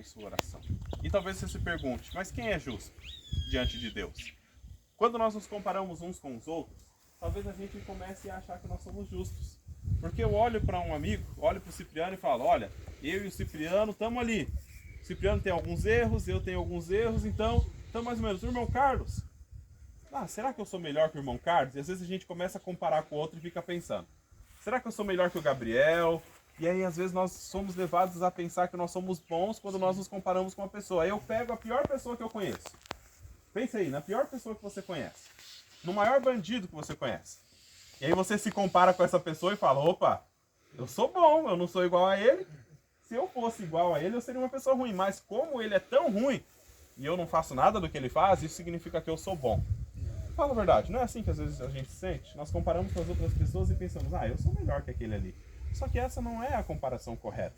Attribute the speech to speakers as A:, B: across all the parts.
A: em sua oração. E talvez você se pergunte, mas quem é justo diante de Deus? Quando nós nos comparamos uns com os outros, talvez a gente comece a achar que nós somos justos. Porque eu olho para um amigo, olho para o Cipriano e falo, olha, eu e o Cipriano estamos ali. O Cipriano tem alguns erros, eu tenho alguns erros, então mais ou menos. O irmão Carlos, será que eu sou melhor que o irmão Carlos? E às vezes a gente começa a comparar com o outro e fica pensando, será que eu sou melhor que o Gabriel? E aí às vezes nós somos levados a pensar que nós somos bons quando nós nos comparamos com uma pessoa. Aí eu pego a pior pessoa que eu conheço. Pensa aí, na pior pessoa que você conhece. No maior bandido que você conhece. E aí você se compara com essa pessoa e fala, opa, eu sou bom, eu não sou igual a ele. Se eu fosse igual a ele, eu seria uma pessoa ruim. Mas como ele é tão ruim e eu não faço nada do que ele faz, isso significa que eu sou bom. Fala a verdade, não é assim que às vezes a gente se sente? Nós comparamos com as outras pessoas e pensamos, eu sou melhor que aquele ali. Só que essa não é a comparação correta.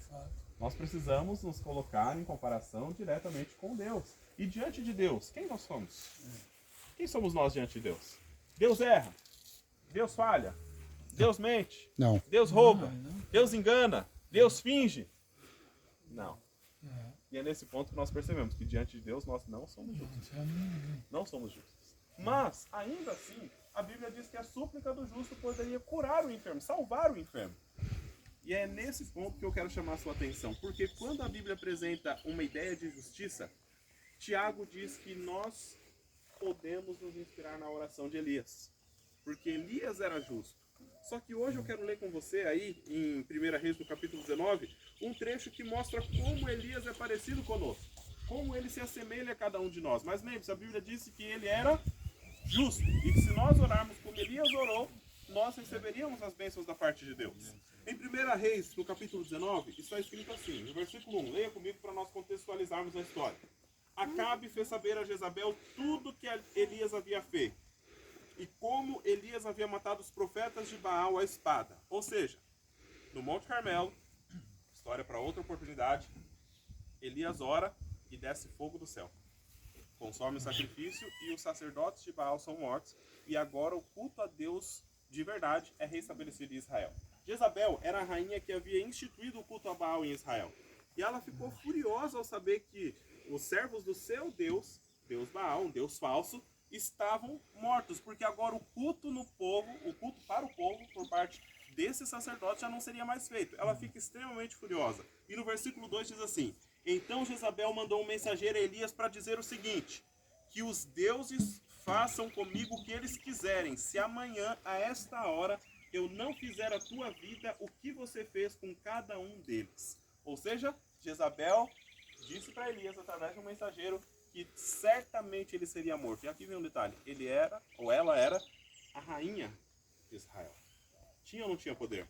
A: Nós precisamos nos colocar em comparação diretamente com Deus. E diante de Deus, quem nós somos? Quem somos nós diante de Deus? Deus erra. Deus falha. Deus mente.
B: Não.
A: Deus rouba. Deus engana. Deus finge. Não. E é nesse ponto que nós percebemos que diante de Deus nós não somos justos. Não somos justos. Mas, ainda assim, a Bíblia diz que a súplica do justo poderia curar o enfermo, salvar o enfermo. E é nesse ponto que eu quero chamar a sua atenção. Porque quando a Bíblia apresenta uma ideia de justiça, Tiago diz que nós podemos nos inspirar na oração de Elias. Porque Elias era justo. Só que hoje eu quero ler com você aí, em 1 Reis, no capítulo 19, um trecho que mostra como Elias é parecido conosco. Como ele se assemelha a cada um de nós. Mas lembre-se, a Bíblia disse que ele era justo. E que se nós orarmos como Elias orou, nós receberíamos as bênçãos da parte de Deus. Em 1 Reis, no capítulo 19, está escrito assim, no versículo 1, leia comigo para nós contextualizarmos a história. Acabe fez saber a Jezabel tudo que Elias havia feito, e como Elias havia matado os profetas de Baal à espada. Ou seja, no Monte Carmelo, história para outra oportunidade, Elias ora e desce fogo do céu. Consome o sacrifício e os sacerdotes de Baal são mortos, e agora o culto a Deus de verdade é restabelecido em Israel. Jezabel era a rainha que havia instituído o culto a Baal em Israel. E ela ficou furiosa ao saber que os servos do seu Deus, Deus Baal, um Deus falso, estavam mortos, porque agora o culto no povo, o culto para o povo, por parte desses sacerdotes, já não seria mais feito. Ela fica extremamente furiosa. E no versículo 2 diz assim, então Jezabel mandou um mensageiro a Elias para dizer o seguinte, que os deuses façam comigo o que eles quiserem, se amanhã, a esta hora, eu não fizer a tua vida o que você fez com cada um deles. Ou seja, Jezabel disse para Elias, através de um mensageiro, que certamente ele seria morto. E aqui vem um detalhe, ele era, ou ela era, a rainha de Israel. Tinha ou não tinha poder?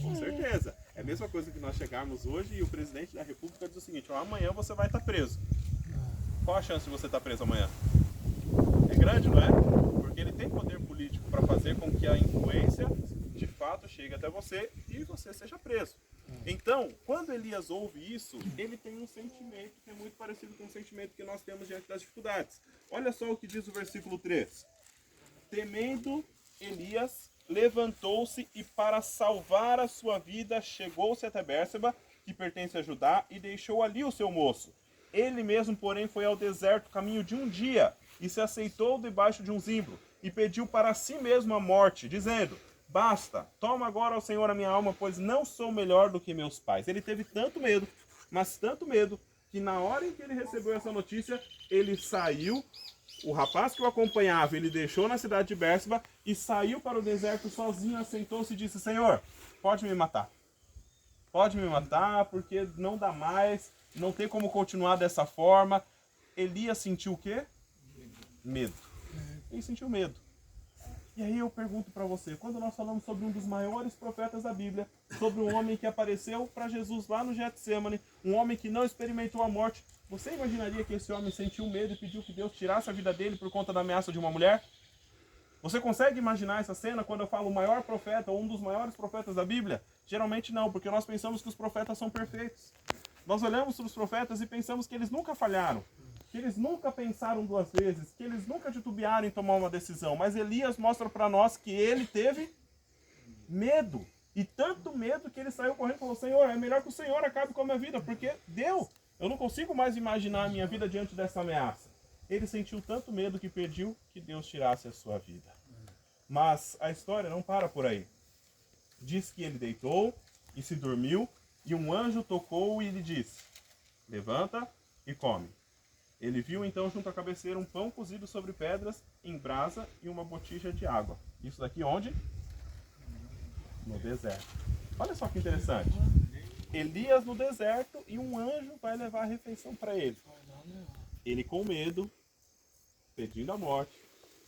A: Com certeza. É a mesma coisa que nós chegarmos hoje e o presidente da república diz o seguinte, amanhã você vai estar preso. Qual a chance de você estar preso amanhã? É grande, não é? Porque ele tem poder político para fazer com que a influência de fato chegue até você e você seja preso. Então, quando Elias ouve isso, ele tem um sentimento que é muito parecido com o sentimento que nós temos diante das dificuldades. Olha só o que diz o versículo 3. Temendo, Elias levantou-se e para salvar a sua vida chegou-se até Bérseba, que pertence a Judá, e deixou ali o seu moço. Ele mesmo, porém, foi ao deserto caminho de um dia e se aceitou debaixo de um zimbro e pediu para si mesmo a morte, dizendo, basta, toma agora ao Senhor a minha alma, pois não sou melhor do que meus pais. Ele teve tanto medo, mas tanto medo, que na hora em que ele recebeu essa notícia, ele saiu, o rapaz que o acompanhava, ele deixou na cidade de Bérseba e saiu para o deserto sozinho, assentou-se e disse, Senhor, pode me matar. Pode me matar, porque não dá mais, não tem como continuar dessa forma. Elias sentiu o quê? Medo. Ele sentiu medo. E aí eu pergunto para você, quando nós falamos sobre um dos maiores profetas da Bíblia, sobre um homem que apareceu para Jesus lá no Getsemane, um homem que não experimentou a morte, você imaginaria que esse homem sentiu medo e pediu que Deus tirasse a vida dele por conta da ameaça de uma mulher? Você consegue imaginar essa cena quando eu falo o maior profeta ou um dos maiores profetas da Bíblia? Geralmente não, porque nós pensamos que os profetas são perfeitos. Nós olhamos para os profetas e pensamos que eles nunca falharam, que eles nunca pensaram duas vezes, que eles nunca titubearam em tomar uma decisão. Mas Elias mostra para nós que ele teve medo. E tanto medo que ele saiu correndo e falou, Senhor, é melhor que o Senhor acabe com a minha vida, porque deu. Eu não consigo mais imaginar a minha vida diante dessa ameaça. Ele sentiu tanto medo que pediu que Deus tirasse a sua vida. Mas a história não para por aí. Diz que ele deitou e se dormiu, e um anjo tocou e lhe disse: levanta e come. Ele viu então junto à cabeceira um pão cozido sobre pedras em brasa e uma botija de água. Isso daqui onde? No deserto. Olha só que interessante. Elias no deserto e um anjo vai levar a refeição para ele. Ele com medo, pedindo a morte,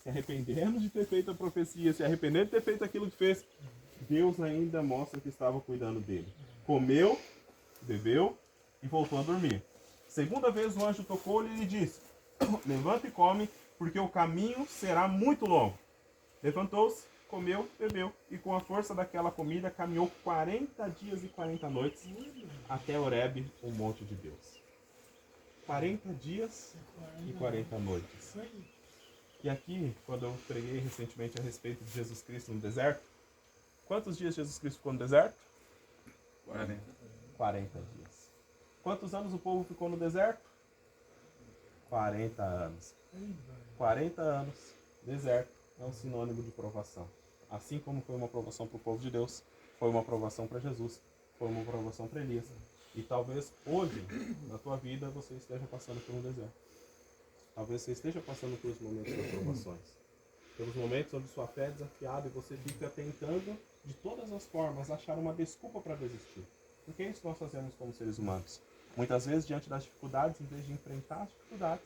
A: se arrependendo de ter feito a profecia, se arrependendo de ter feito aquilo que fez, Deus ainda mostra que estava cuidando dele. Comeu, bebeu e voltou a dormir. Segunda vez o anjo tocou-lhe e lhe disse: levanta e come, porque o caminho será muito longo. Levantou-se, comeu, bebeu, e com a força daquela comida caminhou 40 dias e 40 noites até Horebe, o monte de Deus. 40 dias e 40 noites. E aqui, quando eu preguei recentemente a respeito de Jesus Cristo no deserto, quantos dias Jesus Cristo ficou no deserto? 40 dias. Quantos anos o povo ficou no deserto? 40 anos. 40 anos, deserto, é um sinônimo de provação. Assim como foi uma provação para o povo de Deus, foi uma provação para Jesus, foi uma provação para Elias. E talvez hoje, na tua vida, você esteja passando por um deserto. Talvez você esteja passando pelos momentos das provações. Pelos momentos onde sua fé é desafiada e você fica tentando, de todas as formas, achar uma desculpa para desistir. Porque é isso que nós fazemos como seres humanos. Muitas vezes, diante das dificuldades, em vez de enfrentar as dificuldades,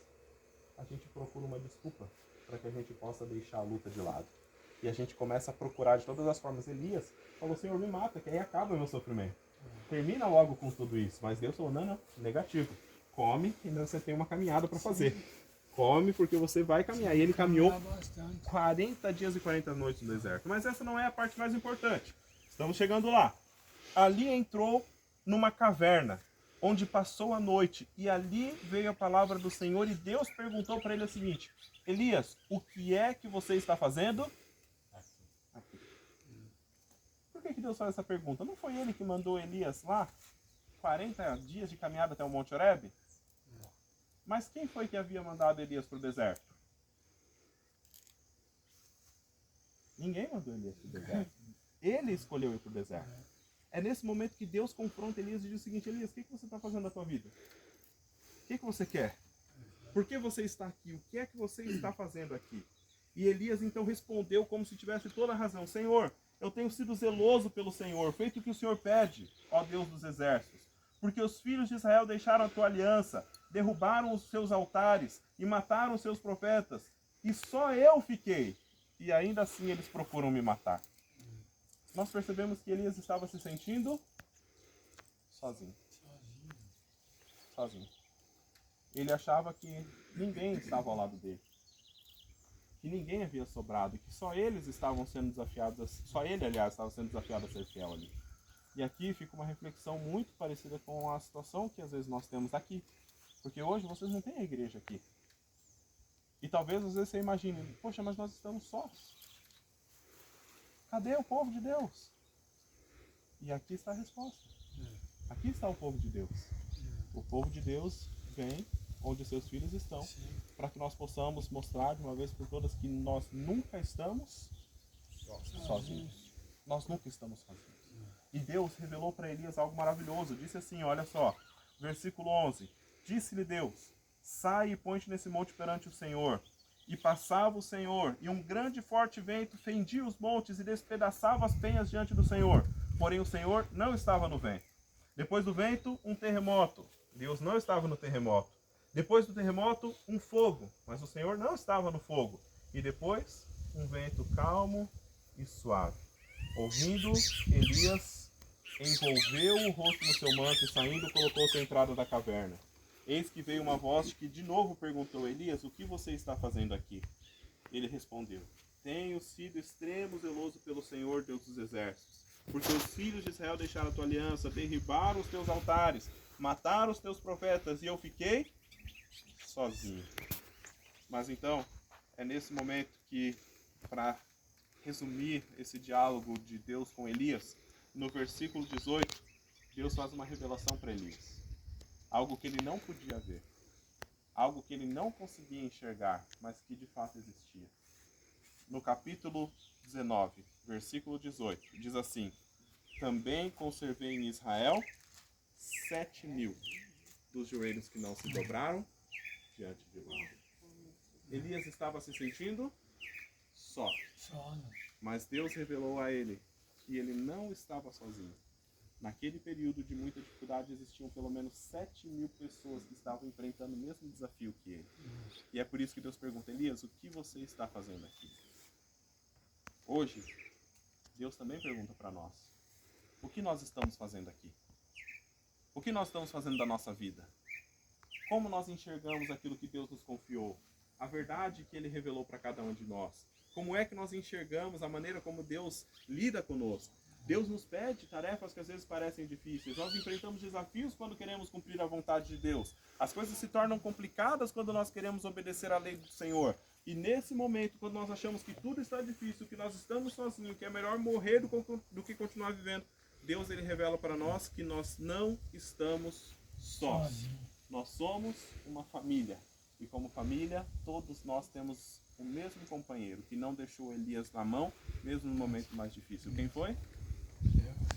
A: a gente procura uma desculpa para que a gente possa deixar a luta de lado. E a gente começa a procurar de todas as formas. Elias falou: Senhor, me mata, que aí acaba o meu sofrimento. Termina logo com tudo isso. Mas Deus falou: não, negativo. Come, e ainda você tem uma caminhada para fazer. Come, porque você vai caminhar. E ele caminhou 40 dias e 40 noites no deserto. Mas essa não é a parte mais importante. Estamos chegando lá. Ali entrou numa caverna, onde passou a noite. E ali veio a palavra do Senhor. E Deus perguntou para ele o seguinte: Elias, o que é que você está fazendo aqui? Por que Deus faz essa pergunta? Não foi ele que mandou Elias lá? 40 dias de caminhada até o Monte Horebe? Mas quem foi que havia mandado Elias para o deserto? Ninguém mandou Elias para o deserto. Ele escolheu ir para o deserto. É nesse momento que Deus confronta Elias e diz o seguinte: Elias, o que você está fazendo na tua vida? O que você quer? Por que você está aqui? O que é que você está fazendo aqui? E Elias então respondeu como se tivesse toda a razão: Senhor, eu tenho sido zeloso pelo Senhor, feito o que o Senhor pede, ó Deus dos exércitos. Porque os filhos de Israel deixaram a tua aliança, derrubaram os seus altares e mataram os seus profetas. E só eu fiquei. E ainda assim eles procuram me matar. Nós percebemos que Elias estava se sentindo sozinho. Sozinho. Ele achava que ninguém estava ao lado dele. Que ninguém havia sobrado. Que só eles estavam sendo desafiados. Só ele, aliás, estava sendo desafiado a ser fiel ali. E aqui fica uma reflexão muito parecida com a situação que às vezes nós temos aqui. Porque hoje vocês não têm a igreja aqui. E talvez às vezes você imagine: poxa, mas nós estamos sós. Cadê o povo de Deus? E aqui está a resposta. Aqui está o povo de Deus. O povo de Deus vem onde seus filhos estão, para que nós possamos mostrar de uma vez por todas que nós nunca estamos sozinhos. Nós nunca estamos sozinhos. E Deus revelou para Elias algo maravilhoso. Disse assim, olha só, versículo 11. Disse-lhe Deus: sai e põe-te nesse monte perante o Senhor. E passava o Senhor, e um grande e forte vento fendia os montes e despedaçava as penhas diante do Senhor. Porém o Senhor não estava no vento. Depois do vento, um terremoto. Deus não estava no terremoto. Depois do terremoto, um fogo. Mas o Senhor não estava no fogo. E depois, um vento calmo e suave. Ouvindo, Elias envolveu o rosto no seu manto e saindo colocou-se à entrada da caverna. Eis que veio uma voz que de novo perguntou: Elias, o que você está fazendo aqui? Ele respondeu: tenho sido extremo zeloso pelo Senhor, Deus dos exércitos. Porque os filhos de Israel deixaram a tua aliança, derribaram os teus altares, mataram os teus profetas, e eu fiquei sozinho. Mas então, é nesse momento que, para resumir esse diálogo de Deus com Elias, no versículo 18, Deus faz uma revelação para Elias. algo que ele não podia ver, algo que ele não conseguia enxergar, mas que de fato existia. No capítulo 19, versículo 18, diz assim: também conservei em Israel 7.000 dos joelhos que não se dobraram diante de Baal. Elias estava se sentindo só, mas Deus revelou a ele que ele não estava sozinho. Naquele período de muita dificuldade existiam pelo menos 7.000 pessoas que estavam enfrentando o mesmo desafio que ele. E é por isso que Deus pergunta: Elias, o que você está fazendo aqui? Hoje, Deus também pergunta para nós: o que nós estamos fazendo aqui? O que nós estamos fazendo da nossa vida? Como nós enxergamos aquilo que Deus nos confiou? A verdade que Ele revelou para cada um de nós? Como é que nós enxergamos a maneira como Deus lida conosco? Deus nos pede tarefas que às vezes parecem difíceis. Nós enfrentamos desafios quando queremos cumprir a vontade de Deus. As coisas se tornam complicadas quando nós queremos obedecer à lei do Senhor. E nesse momento, quando nós achamos que tudo está difícil, que nós estamos sozinhos, que é melhor morrer do que continuar vivendo, Deus ele revela para nós que nós não estamos sós. Nós somos uma família. E como família, todos nós temos o mesmo companheiro que não deixou Elias na mão, mesmo no momento mais difícil. Quem foi?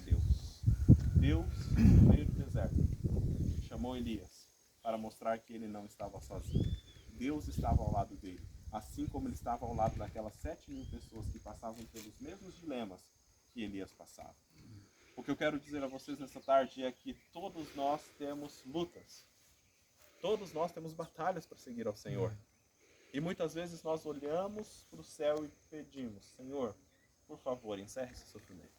A: Deus. Deus, no meio do deserto, chamou Elias para mostrar que ele não estava sozinho. Deus estava ao lado dele, assim como ele estava ao lado daquelas 7.000 pessoas que passavam pelos mesmos dilemas que Elias passava. O que eu quero dizer a vocês nessa tarde é que todos nós temos lutas. Todos nós temos batalhas para seguir ao Senhor. E muitas vezes nós olhamos para o céu e pedimos: Senhor, por favor, encerre esse sofrimento.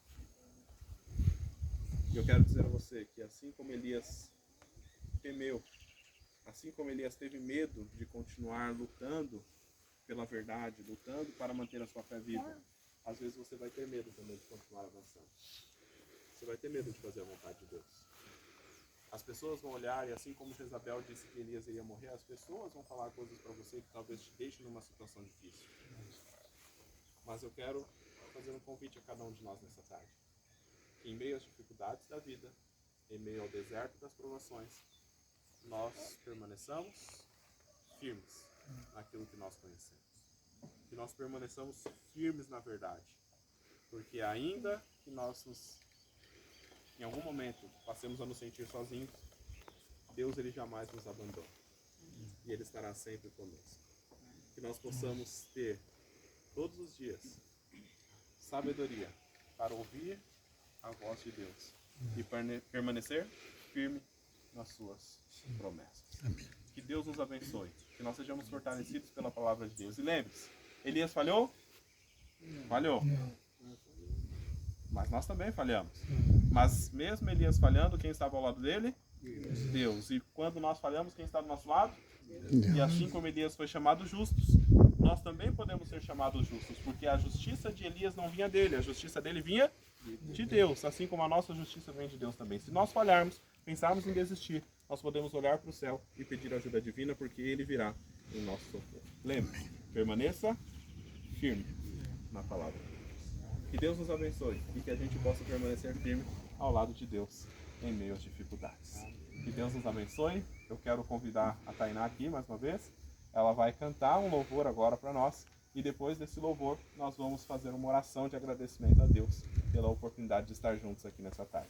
A: E eu quero dizer a você que assim como Elias temeu, assim como Elias teve medo de continuar lutando pela verdade, lutando para manter a sua fé viva, às vezes você vai ter medo também de continuar avançando. Você vai ter medo de fazer a vontade de Deus. As pessoas vão olhar, e assim como Jezabel disse que Elias iria morrer, as pessoas vão falar coisas para você que talvez te deixem numa situação difícil. Mas eu quero fazer um convite a cada um de nós nessa tarde. Que em meio às dificuldades da vida, em meio ao deserto das provações, nós permaneçamos firmes naquilo que nós conhecemos. Que nós permaneçamos firmes na verdade. Porque ainda que nós em algum momento passemos a nos sentir sozinhos, Deus ele jamais nos abandona. E Ele estará sempre conosco. Que nós possamos ter todos os dias sabedoria para ouvir a voz de Deus e permanecer firme nas suas promessas. Que Deus nos abençoe, que nós sejamos fortalecidos pela palavra de Deus. E lembre-se, Elias falhou? Falhou. Mas nós também falhamos. Mas mesmo Elias falhando, quem estava ao lado dele? Deus. E quando nós falhamos, quem está do nosso lado? E assim como Elias foi chamado justos, nós também podemos ser chamados justos, porque a justiça de Elias não vinha dele, a justiça dele vinha de Deus, assim como a nossa justiça vem de Deus também. Se nós falharmos, pensarmos em desistir, nós podemos olhar para o céu e pedir ajuda divina, porque Ele virá em nosso socorro. Lembre-se, permaneça firme na palavra. Que Deus nos abençoe e que a gente possa permanecer firme ao lado de Deus em meio às dificuldades. Que Deus nos abençoe. Eu quero convidar a Tainá aqui mais uma vez. Ela vai cantar um louvor agora para nós e depois desse louvor nós vamos fazer uma oração de agradecimento a Deus pela oportunidade de estar juntos aqui nessa tarde.